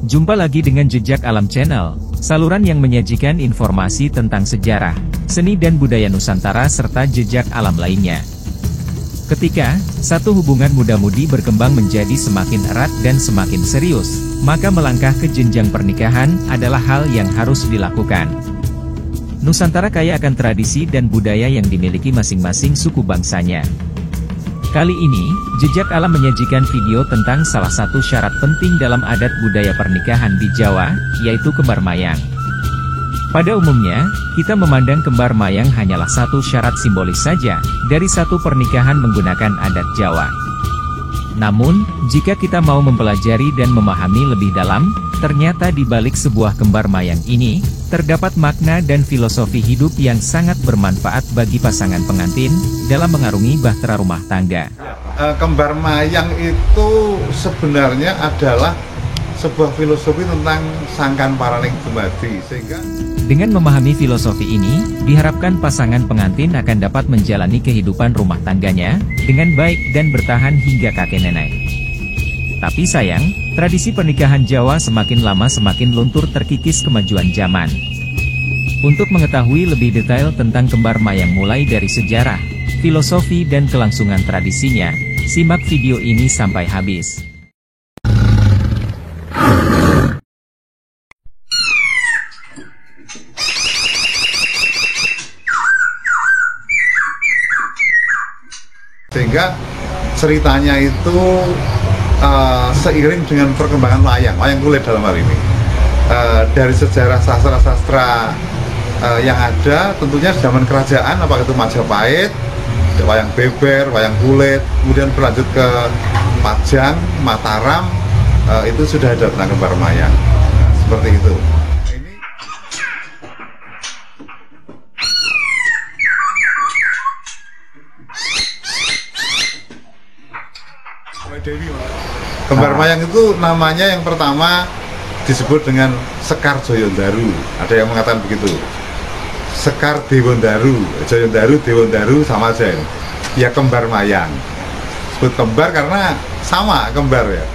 Jumpa lagi dengan Jejak Alam Channel, saluran yang menyajikan informasi tentang sejarah, seni dan budaya Nusantara serta jejak alam lainnya. Ketika satu hubungan muda-mudi berkembang menjadi semakin erat dan semakin serius, maka melangkah ke jenjang pernikahan adalah hal yang harus dilakukan. Nusantara kaya akan tradisi dan budaya yang dimiliki masing-masing suku bangsanya. Kali ini, Jejak Alam menyajikan video tentang salah satu syarat penting dalam adat budaya pernikahan di Jawa, yaitu kembar mayang. Pada umumnya, kita memandang kembar mayang hanyalah satu syarat simbolis saja, dari satu pernikahan menggunakan adat Jawa. Namun, jika kita mau mempelajari dan memahami lebih dalam, ternyata di balik sebuah kembar mayang ini, terdapat makna dan filosofi hidup yang sangat bermanfaat bagi pasangan pengantin, dalam mengarungi bahtera rumah tangga. Kembar mayang itu sebenarnya adalah sebuah filosofi tentang sangkan paraning dumadi, sehingga dengan memahami filosofi ini, diharapkan pasangan pengantin akan dapat menjalani kehidupan rumah tangganya dengan baik dan bertahan hingga kakek nenek. Tapi sayang, tradisi pernikahan Jawa semakin lama semakin luntur terkikis kemajuan zaman. Untuk mengetahui lebih detail tentang kembar mayang mulai dari sejarah, filosofi dan kelangsungan tradisinya, simak video ini sampai habis. Sehingga ceritanya itu seiring dengan perkembangan wayang kulit dalam hal ini. Dari sejarah sastra-sastra yang ada, tentunya zaman kerajaan, apakah itu Majapahit, wayang beber, wayang kulit, kemudian berlanjut ke Pajang, Mataram, itu sudah ada tentang kembar mayang. Seperti itu. Kembar mayang itu namanya yang pertama disebut dengan Sekar Joyondaru. Ada yang mengatakan begitu. Sekar Dewondaru, Joyondaru, Dewondaru sama aja. Ya kembar mayang. Sebut kembar karena sama kembar ya.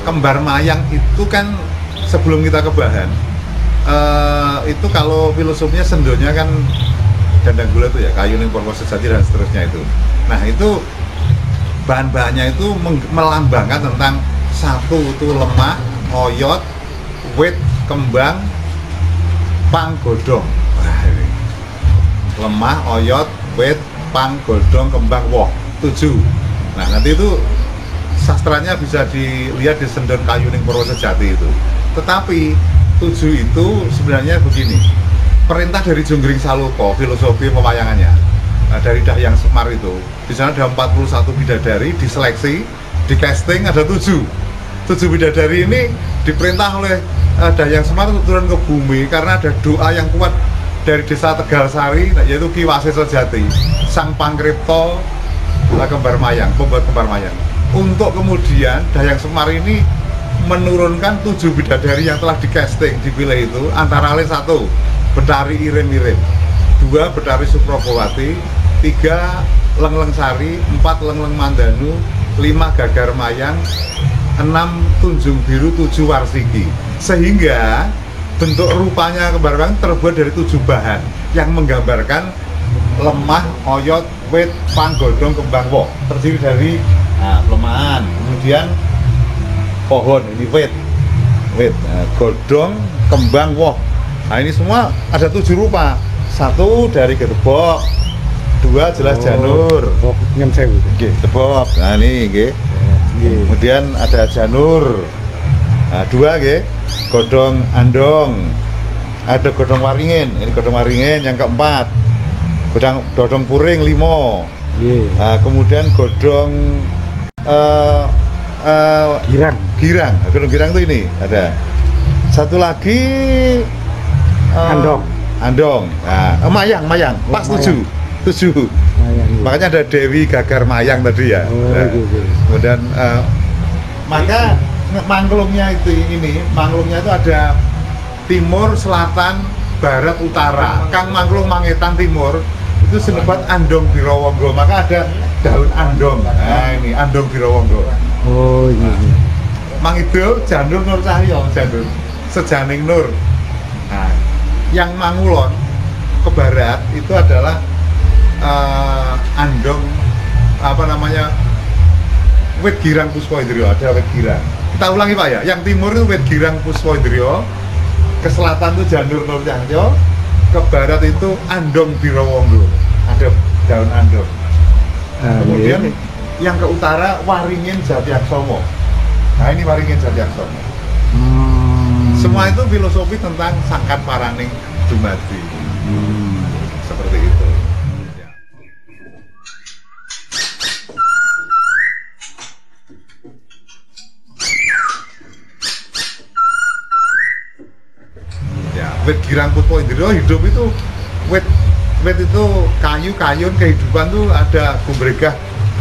Kembar mayang itu kan sebelum kita ke bahan, itu kalau filosofinya sendonya kan gandang gula itu ya, kayu ning porwo sejati dan seterusnya itu. Nah itu bahan-bahannya itu melambangkan tentang satu itu lemah, oyot, wit, kembang, pang, godong. Nah, ini. Lemah, oyot, wit, pang, godong, kembang, woh, 7. Nah nanti itu sastranya bisa dilihat di sendon kayu ning porwo sejati itu. Tetapi 7 itu sebenarnya begini, perintah dari Junggring Saloka, filosofi pewayangannya, dari Dahyang Semar itu, di sana ada 41 bidadari, diseleksi, di casting ada 7 bidadari ini diperintah oleh Dahyang Semar untuk turun ke bumi karena ada doa yang kuat dari desa Tegalsari, yaitu Ki Waseso Jati, sang pangkripto kembar mayang, pembuat kembar mayang. Untuk kemudian Dahyang Semar ini menurunkan 7 bidadari yang telah di casting, dipilih itu, antara lain 1 Betari Irim-Irim, 2 Betari Suprabowati, 3 Lengleng Sari, 4 Lengleng Mandanu, 5 Gagar Mayang, 6 Tunjung Biru, 7 Warsigi. Sehingga bentuk rupanya kembar mayang terbuat dari 7 bahan yang menggambarkan lemah, oyot, wit, pang, godong, kembang, woh, terdiri dari pelemahan, kemudian pohon, ini wit, godong, kembang, woh. Nah ini semua ada 7 rupa. 1 dari gerbok, 2 jelas janur, gerbok. Nah ini, kemudian ada janur. Nah, 2 godong andong, ada godong waringin. Ini godong waringin. Yang keempat, godong puring 5. Nah, kemudian godong girang. Godong girang itu ini ada. Satu lagi andong. Nah, mayang. Pas 7. Makanya ada Dewi Gagar Mayang tadi ya. Kemudian maka manglungnya itu ada timur, selatan, barat, utara. Kang Manglung Mangetan timur itu senebat Andong Birowonggo, maka ada daun andong. Nah ini Andong Birowonggo. Oh iya. Mang Idul Janur Nur Cahyo, Janur Sejaning Nur. Nah, yang mangulon ke barat itu adalah andong apa namanya wit girang Puspa Indriyo, ada wit girang. Kita ulangi Pak ya, yang timur itu wit girang Puspa Indriyo, ke selatan itu Janur Nur Cahyo, ke barat itu Andong Birowonggo, ada daun andong. Kemudian yang ke utara Waringin Jatyaksomo. Nah ini Waringin Jatyaksomo. Semua itu filosofi tentang Sangkan Paraning Dumadi. Seperti itu. Ya, wit girang Puspa Indriyo hidup itu wit itu kayu-kayun kehidupan tuh ada gumbregah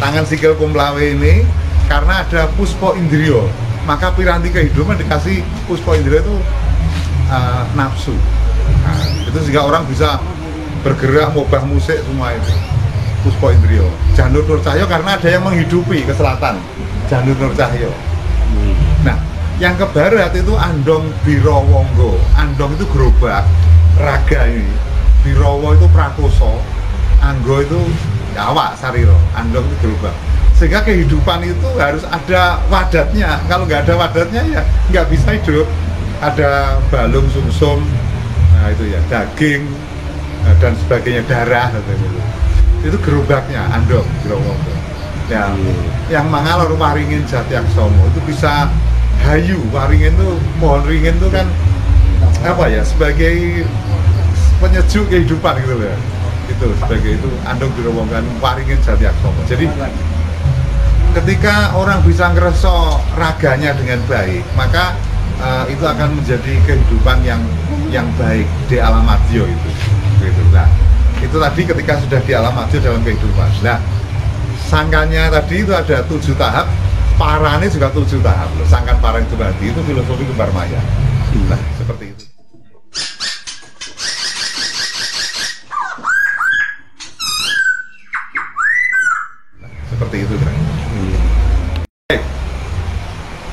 tangan sikil kumlawe ini karena ada Puspa Indriyo. Maka piranti kehidupan dikasih Puspa Indriyo itu nafsu. Nah, itu sehingga orang bisa bergerak, mobah musik semua itu. Puspa Indriyo. Janur Nur Cahyo karena ada yang menghidupi ke selatan. Janur Nur Cahyo. Nah, yang ke barat itu Andong Birowonggo. Andong itu gerobak, raga ini. Birowo itu prakoso, Anggo itu awak sariro. Andong itu gerobak. Sehingga kehidupan itu harus ada wadatnya. Kalau nggak ada wadatnya ya nggak bisa hidup. Ada balung sumsum, nah itu ya daging dan sebagainya, darah gitu. Itu gerobaknya Andong Birowonggo. Ya, yang mangalor Waringin Jatyaksomo itu bisa hayu. Waringin itu pohon ringin itu kan apa ya, sebagai penyejuk kehidupan gitu ya. Itu sebagai itu Andong Birowonggo Waringin Jatyaksomo. Jadi ketika orang bisa ngereso raganya dengan baik, maka itu akan menjadi kehidupan yang baik di alam madya itu. Gitu. Nah, itu tadi ketika sudah di alam madya dalam kehidupan. Nah, sangkannya tadi itu ada 7 tahap, parane juga 7 tahap. Sangkan parang itu tadi itu filosofi kembar maya. Nah, seperti itu. Nah, seperti itu kan.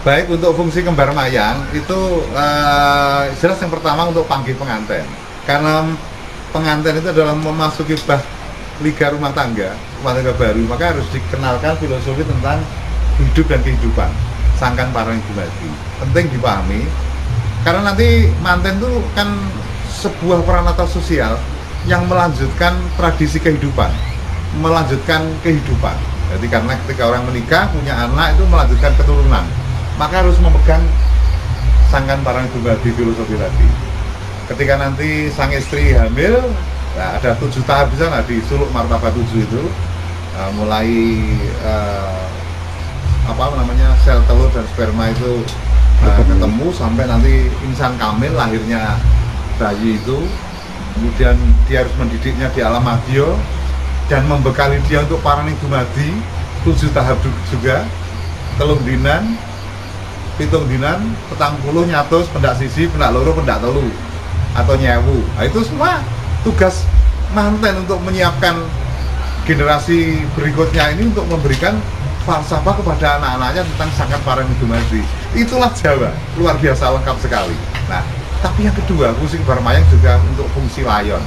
Baik, untuk fungsi kembar mayang itu jelas yang pertama untuk panggil pengantin, karena pengantin itu adalah memasuki bah liga rumah tangga baru, maka harus dikenalkan filosofi tentang hidup dan kehidupan Sangkan Paraning Dumadi. Penting dipahami karena nanti manten itu kan sebuah peranata sosial yang melanjutkan tradisi kehidupan, melanjutkan kehidupan. Jadi karena ketika orang menikah punya anak itu melanjutkan keturunan, maka harus memegang Sangkan Paraning Dumadi filosofi tadi. Ketika nanti sang istri hamil, nah ada 7 tahap di sana di suluk martabat 7 itu, mulai apa namanya sel telur dan sperma itu ketemu sampai nanti insan kamil lahirnya bayi itu, kemudian dia harus mendidiknya di alam madya dan membekali dia untuk Paraning Dumadi 7 tahap juga, telung dinan, pitung dinan, petang puluh, nyatus, pendak sisi, pendak loro, pendak telu atau nyewu. Nah, itu semua tugas manten untuk menyiapkan generasi berikutnya ini untuk memberikan falsafah kepada anak-anaknya tentang Sangkan Paraning Dumadi. Itulah Jawa, luar biasa lengkap sekali. Nah, tapi yang kedua, fungsi kembar mayang juga untuk fungsi layon.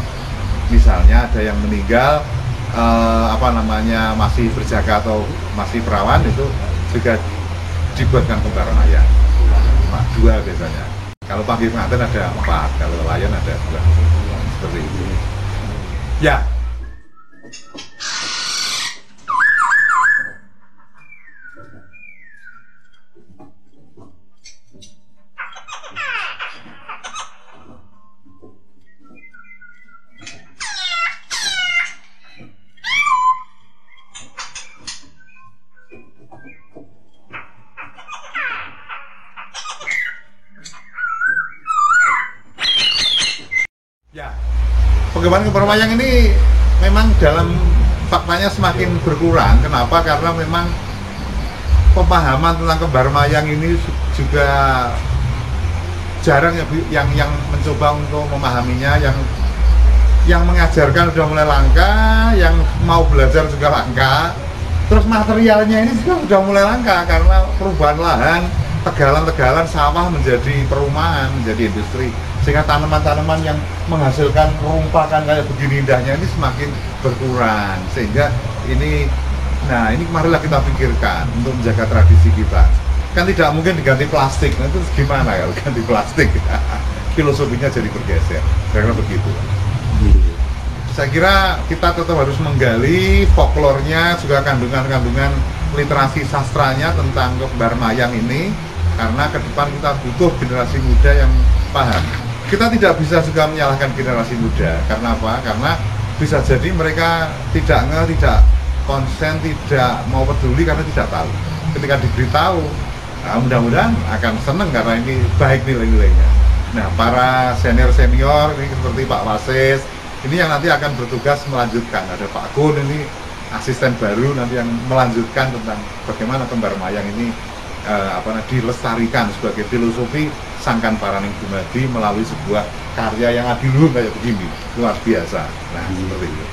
Misalnya ada yang meninggal apa namanya masih berjaga atau masih perawan, itu juga dibuatkan kembar mayang. Cuma 2 biasanya. Kalau panggil pengantin ada 4, kalau layon ada 2. Seperti itu. Ya. Ya, pengembangan kembar mayang ini memang dalam faktanya semakin berkurang. Kenapa? Karena memang pemahaman tentang kembar mayang ini juga jarang yang mencoba untuk memahaminya. Yang yang mengajarkan sudah mulai langka, yang mau belajar juga langka, terus materialnya ini juga sudah mulai langka karena perubahan lahan, tegalan-tegalan sawah menjadi perumahan, menjadi industri, sehingga tanaman-tanaman yang menghasilkan rumpakan kayak begini indahnya ini semakin berkurang, sehingga ini, nah ini marilah kita pikirkan untuk menjaga tradisi kita. Kan tidak mungkin diganti plastik, nah itu gimana kalau ganti plastik? Filosofinya jadi bergeser, karena begitu. Saya kira kita tetap harus menggali folklornya, juga kandungan-kandungan literasi sastranya tentang kembar mayang ini, karena ke depan kita butuh generasi muda yang paham. Kita tidak bisa juga menyalahkan generasi muda, karena apa? Karena bisa jadi mereka tidak konsen, tidak mau peduli karena tidak tahu. Ketika diberitahu, nah, mudah-mudahan akan senang karena ini baik nilai-nilainya. Nah, para senior-senior ini seperti Pak Wasis, ini yang nanti akan bertugas melanjutkan. Ada Pak Gun ini asisten baru nanti yang melanjutkan tentang bagaimana kembar mayang ini dilestarikan sebagai filosofi Sangkan Paraning Dumadi melalui sebuah karya yang adiluhung kayak begini, luar biasa. Nah, seperti itu.